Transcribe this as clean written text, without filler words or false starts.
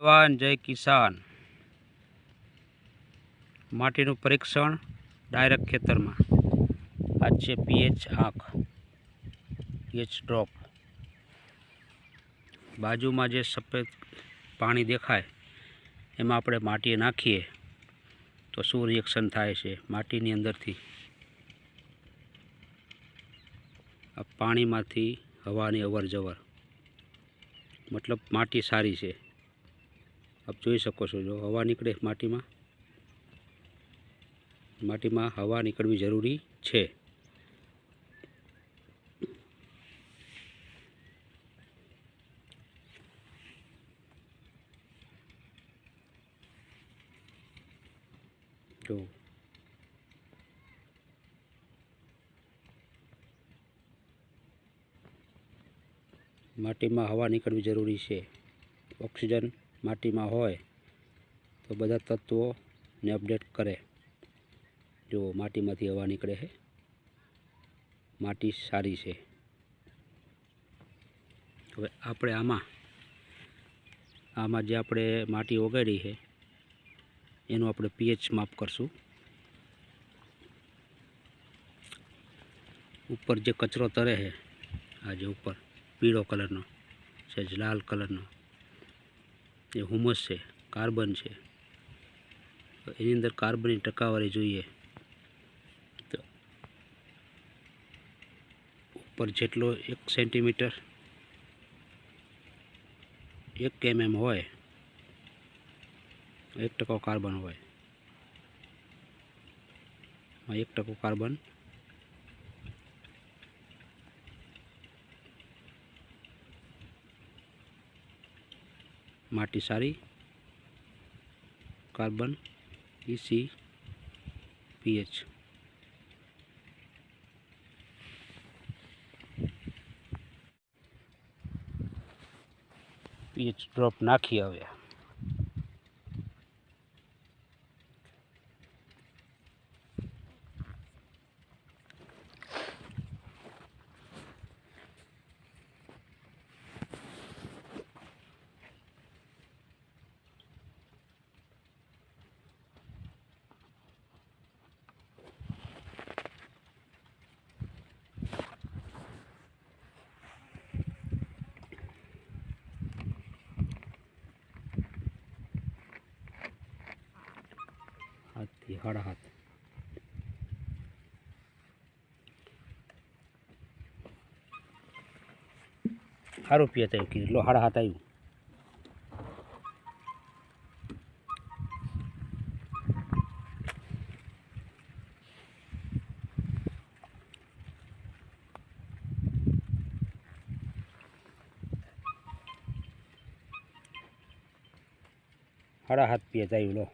જવાન જય કિસાન માટીનું પરીક્ષણ ડાયરેક્ટ ખેતરમાં આજ છે પીએચ આંખ પીએચ ડ્રોપ બાજુમાં જે સફેદ પાણી દેખાય એમાં આપણે માટી નાખીએ તો શું રિએક્શન થાય છે માટીની અંદરથી આ પાણીમાંથી હવાની અવર જવર મતલબ માટી સારી છે આપ જોઈ શકો છો જો હવા નીકળે માટીમાં હવા નીકળવી જરૂરી છે જો માટીમાં હવા નીકળવી જરૂરી છે ઓક્સિજન માટીમાં હોય તો બધા તત્વોને અપડેટ કરે જો માટીમાંથી હવા નીકળે છે માટી સારી છે હવે આપણે આમાં જે આપણે માટી ઓગાળી છે એનું આપણે પીએચ માપ કરશું ઉપર જે કચરો તરે છે આ જે ઉપર પીળો કલરનો સહેજ લાલ કલરનો એ હુમસ છે કાર્બન છે એની અંદર કાર્બનની ટકાવારી જોઈએ તો ઉપર જેટલો 1 સેન્ટીમીટર 1 mm હોય 1% કાર્બન હોય 1% કાર્બન માટી સારી કાર્બન EC પીએચ ડ્રોપ નાખી આવ્યા હાથથી હાડા હાથ સારું પીએ થયું કેટલો હાડા હાથ આવ્યું હાડા હાથ પીએ આવ્યું લો